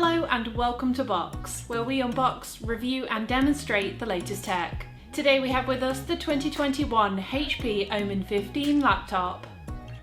Hello and welcome to Box, where we unbox, review and demonstrate the latest tech. Today we have with us the 2021 HP Omen 15 laptop.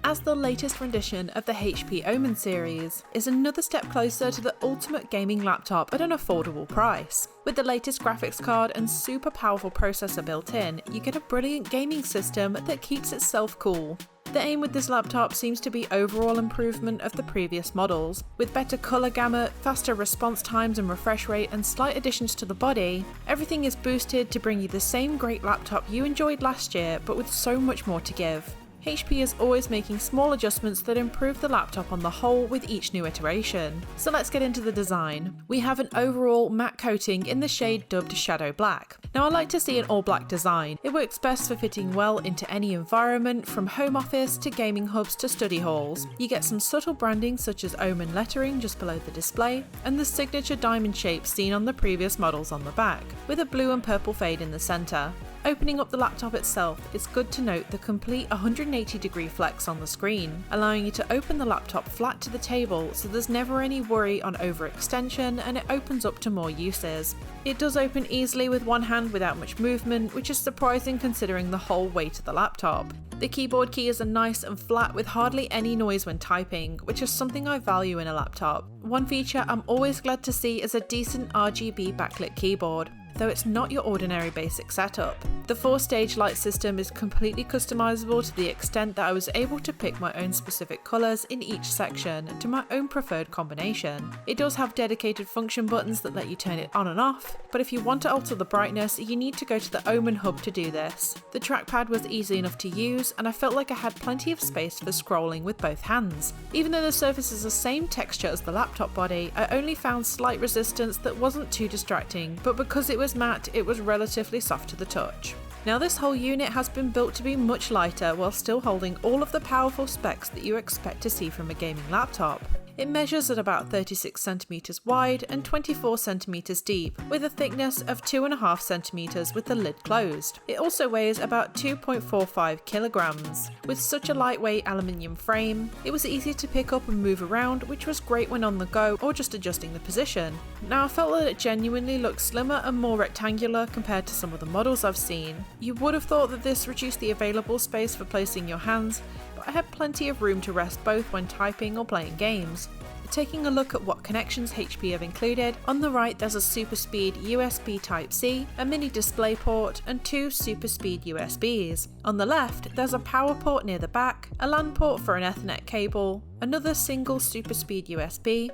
As the latest rendition of the HP Omen series is another step closer to the ultimate gaming laptop at an affordable price. With the latest graphics card and super powerful processor built in, you get a brilliant gaming system that keeps itself cool. The aim with this laptop seems to be overall improvement of the previous models. With better colour gamut, faster response times and refresh rate and slight additions to the body, everything is boosted to bring you the same great laptop you enjoyed last year, but with so much more to give. HP is always making small adjustments that improve the laptop on the whole with each new iteration. So let's get into the design. We have an overall matte coating in the shade dubbed Shadow Black. Now I like to see an all black design. It works best for fitting well into any environment, from home office to gaming hubs to study halls. You get some subtle branding such as Omen lettering just below the display, and the signature diamond shape seen on the previous models on the back, with a blue and purple fade in the centre. Opening up the laptop itself, it's good to note the complete 180-degree flex on the screen, allowing you to open the laptop flat to the table so there's never any worry on overextension, and it opens up to more uses. It does open easily with one hand without much movement, which is surprising considering the whole weight of the laptop. The keyboard keys are nice and flat with hardly any noise when typing, which is something I value in a laptop. One feature I'm always glad to see is a decent RGB backlit keyboard, though it's not your ordinary basic setup. The 4-stage light system is completely customizable to the extent that I was able to pick my own specific colours in each section to my own preferred combination. It does have dedicated function buttons that let you turn it on and off, but if you want to alter the brightness, you need to go to the Omen hub to do this. The trackpad was easy enough to use, and I felt like I had plenty of space for scrolling with both hands. Even though the surface is the same texture as the laptop body, I only found slight resistance that wasn't too distracting, but because it was matte, it was relatively soft to the touch. Now this whole unit has been built to be much lighter while still holding all of the powerful specs that you expect to see from a gaming laptop. It measures at about 36cm wide and 24cm deep, with a thickness of 2.5cm with the lid closed. It also weighs about 2.45 kilograms. With such a lightweight aluminium frame, it was easy to pick up and move around, which was great when on the go or just adjusting the position. Now I felt that it genuinely looked slimmer and more rectangular compared to some of the models I've seen. You would have thought that this reduced the available space for placing your hands, but I had plenty of room to rest both when typing or playing games. Taking a look at what connections HP have included, on the right there's a super speed USB Type-C, a mini display port and 2 super speed USBs. On the left there's a power port near the back, a LAN port for an Ethernet cable, another single super speed USB,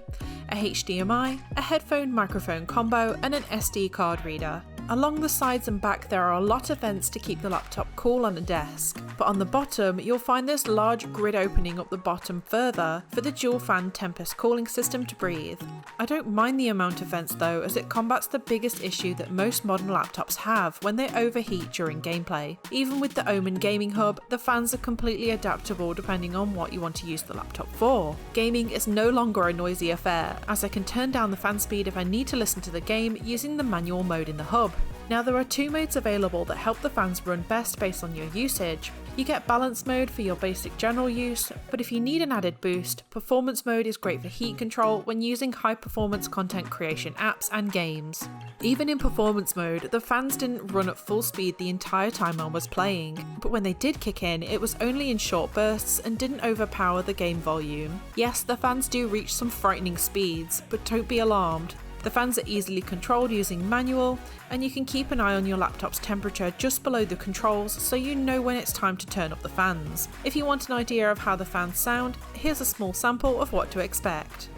a HDMI, a headphone microphone combo and an SD card reader. Along the sides and back there are a lot of vents to keep the laptop cool on a desk, but on the bottom you'll find this large grid opening up the bottom further for the dual fan Tempest cooling system to breathe. I don't mind the amount of vents though, as it combats the biggest issue that most modern laptops have when they overheat during gameplay. Even with the Omen gaming hub, the fans are completely adaptable depending on what you want to use the laptop for. Gaming is no longer a noisy affair, as I can turn down the fan speed if I need to listen to the game using the manual mode in the hub. Now there are 2 modes available that help the fans run best based on your usage. You get balance mode for your basic general use, but if you need an added boost, performance mode is great for heat control when using high performance content creation apps and games. Even in performance mode, the fans didn't run at full speed the entire time I was playing, but when they did kick in, it was only in short bursts and didn't overpower the game volume. Yes, the fans do reach some frightening speeds, but don't be alarmed. The fans are easily controlled using manual, and you can keep an eye on your laptop's temperature just below the controls so you know when it's time to turn up the fans. If you want an idea of how the fans sound, here's a small sample of what to expect.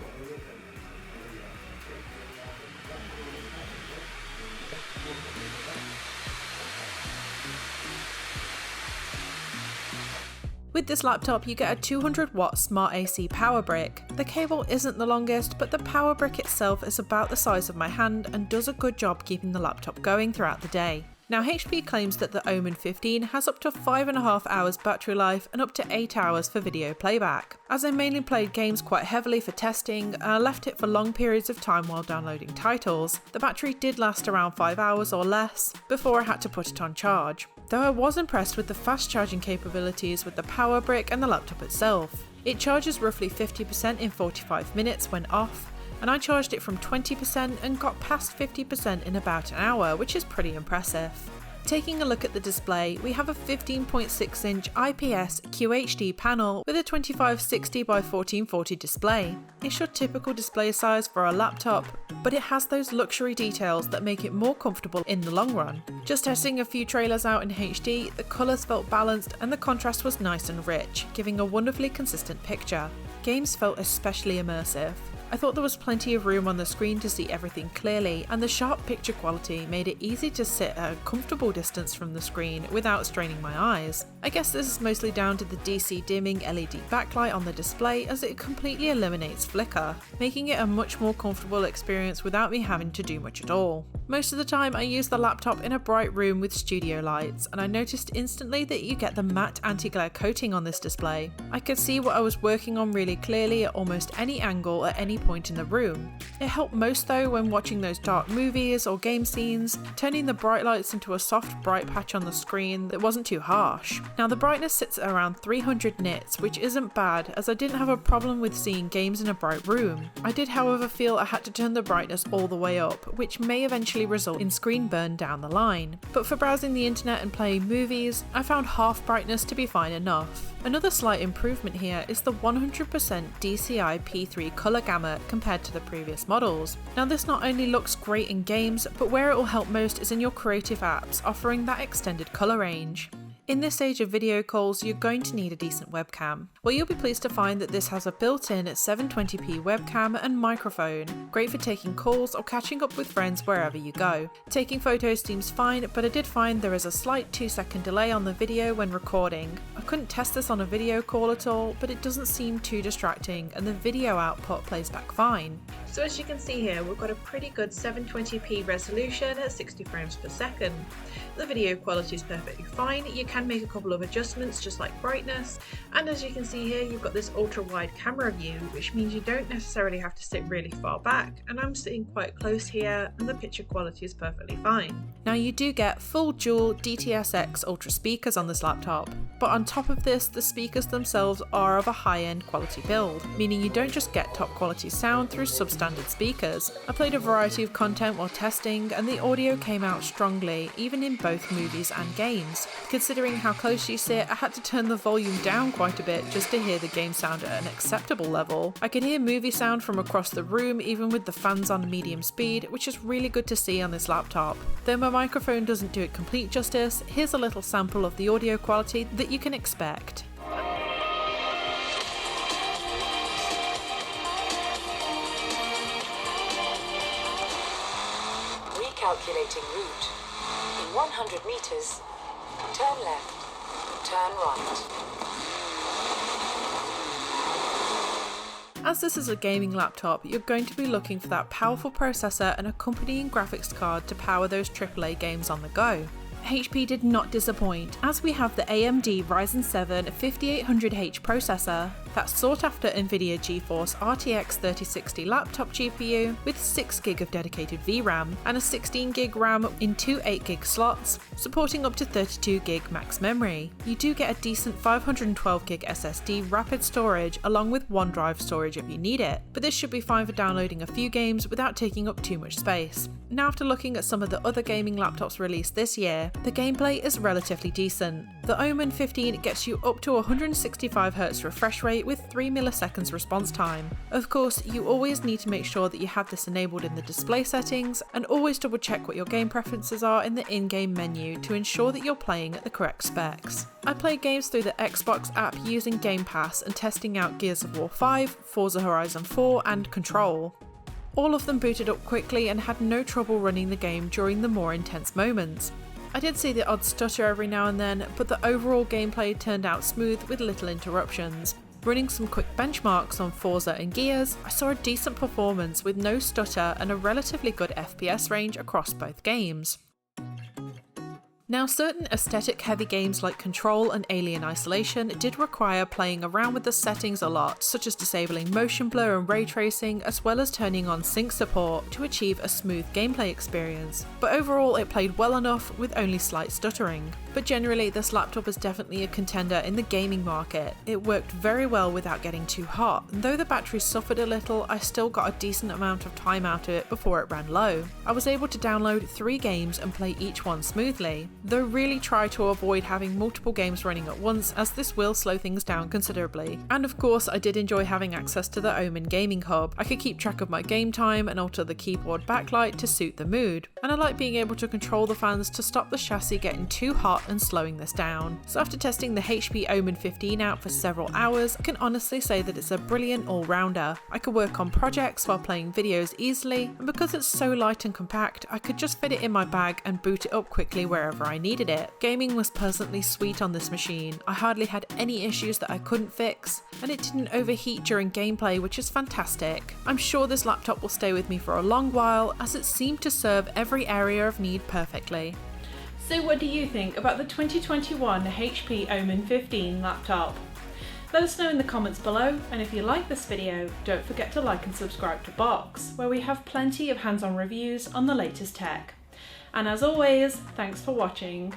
With this laptop you get a 200-watt smart AC power brick. The cable isn't the longest, but the power brick itself is about the size of my hand and does a good job keeping the laptop going throughout the day. Now HP claims that the Omen 15 has up to 5.5 hours battery life and up to 8 hours for video playback. As I mainly played games quite heavily for testing and I left it for long periods of time while downloading titles, the battery did last around 5 hours or less before I had to put it on charge. Though I was impressed with the fast charging capabilities with the power brick and the laptop itself. It charges roughly 50% in 45 minutes when off, and I charged it from 20% and got past 50% in about an hour, which is pretty impressive. Taking a look at the display, we have a 15.6-inch IPS QHD panel with a 2560 by 1440 display. It's your typical display size for a laptop, but it has those luxury details that make it more comfortable in the long run. Just testing a few trailers out in HD, the colours felt balanced and the contrast was nice and rich, giving a wonderfully consistent picture. Games felt especially immersive. I thought there was plenty of room on the screen to see everything clearly, and the sharp picture quality made it easy to sit at a comfortable distance from the screen without straining my eyes. I guess this is mostly down to the DC dimming LED backlight on the display, as it completely eliminates flicker, making it a much more comfortable experience without me having to do much at all. Most of the time I use the laptop in a bright room with studio lights, and I noticed instantly that you get the matte anti-glare coating on this display. I could see what I was working on really clearly at almost any angle at any point in the room. It helped most though when watching those dark movies or game scenes, turning the bright lights into a soft bright patch on the screen that wasn't too harsh. Now the brightness sits at around 300 nits, which isn't bad as I didn't have a problem with seeing games in a bright room. I did however feel I had to turn the brightness all the way up, which may eventually result in screen burn down the line. But for browsing the internet and playing movies, I found half brightness to be fine enough. Another slight improvement here is the 100% DCI P3 colour gamut compared to the previous models. Now this not only looks great in games, but where it will help most is in your creative apps, offering that extended colour range. In this age of video calls, you're going to need a decent webcam. Well, you'll be pleased to find that this has a built-in 720p webcam and microphone, great for taking calls or catching up with friends wherever you go. Taking photos seems fine, but I did find there is a slight 2-second delay on the video when recording. I couldn't test this on a video call at all, but it doesn't seem too distracting and the video output plays back fine. So as you can see here, we've got a pretty good 720p resolution at 60 frames per second. The video quality is perfectly fine. You can make a couple of adjustments just like brightness, and as you can see here you've got this ultra wide camera view, which means you don't necessarily have to sit really far back, and I'm sitting quite close here and the picture quality is perfectly fine. Now you do get full dual DTS:X Ultra speakers on this laptop, but on top of this the speakers themselves are of a high-end quality build, meaning you don't just get top quality sound through substandard speakers. I played a variety of content while testing and the audio came out strongly even in both movies and games. Considering how close you sit, I had to turn the volume down quite a bit just to hear the game sound at an acceptable level. I could hear movie sound from across the room even with the fans on medium speed, which is really good to see on this laptop. Though my microphone doesn't do it complete justice, here's a little sample of the audio quality that you can expect. Recalculating route. In 100 meters, turn left, turn right. As this is a gaming laptop, you're going to be looking for that powerful processor and accompanying graphics card to power those AAA games on the go. HP did not disappoint, as we have the AMD Ryzen 7 5800H processor, that sought after NVIDIA GeForce RTX 3060 laptop GPU with 6GB of dedicated VRAM and a 16GB RAM in two 8GB slots, supporting up to 32GB max memory. You do get a decent 512GB SSD rapid storage along with OneDrive storage if you need it, but this should be fine for downloading a few games without taking up too much space. Now after looking at some of the other gaming laptops released this year, the gameplay is relatively decent. The Omen 15 gets you up to 165Hz refresh rate with 3 milliseconds response time. Of course, you always need to make sure that you have this enabled in the display settings, and always double check what your game preferences are in the in-game menu to ensure that you're playing at the correct specs. I played games through the Xbox app using Game Pass and testing out Gears of War 5, Forza Horizon 4 and Control. All of them booted up quickly and had no trouble running the game during the more intense moments. I did see the odd stutter every now and then, but the overall gameplay turned out smooth with little interruptions. Running some quick benchmarks on Forza and Gears, I saw a decent performance with no stutter and a relatively good FPS range across both games. Now, certain aesthetic-heavy games like Control and Alien Isolation did require playing around with the settings a lot, such as disabling motion blur and ray tracing, as well as turning on sync support to achieve a smooth gameplay experience. But overall, it played well enough with only slight stuttering. But generally, this laptop is definitely a contender in the gaming market. It worked very well without getting too hot, and though the battery suffered a little, I still got a decent amount of time out of it before it ran low. I was able to download 3 games and play each one smoothly, though really try to avoid having multiple games running at once, as this will slow things down considerably. And of course, I did enjoy having access to the Omen gaming hub. I could keep track of my game time and alter the keyboard backlight to suit the mood, and I like being able to control the fans to stop the chassis getting too hot and slowing this down. So after testing the HP Omen 15 out for several hours, I can honestly say that it's a brilliant all-rounder. I could work on projects while playing videos easily, and because it's so light and compact, I could just fit it in my bag and boot it up quickly wherever I needed it. Gaming was pleasantly sweet on this machine. I hardly had any issues that I couldn't fix, and it didn't overheat during gameplay, which is fantastic. I'm sure this laptop will stay with me for a long while, as it seemed to serve every area of need perfectly. So what do you think about the 2021 HP Omen 15 laptop? Let us know in the comments below, and if you like this video, don't forget to like and subscribe to Box, where we have plenty of hands-on reviews on the latest tech. And as always, thanks for watching.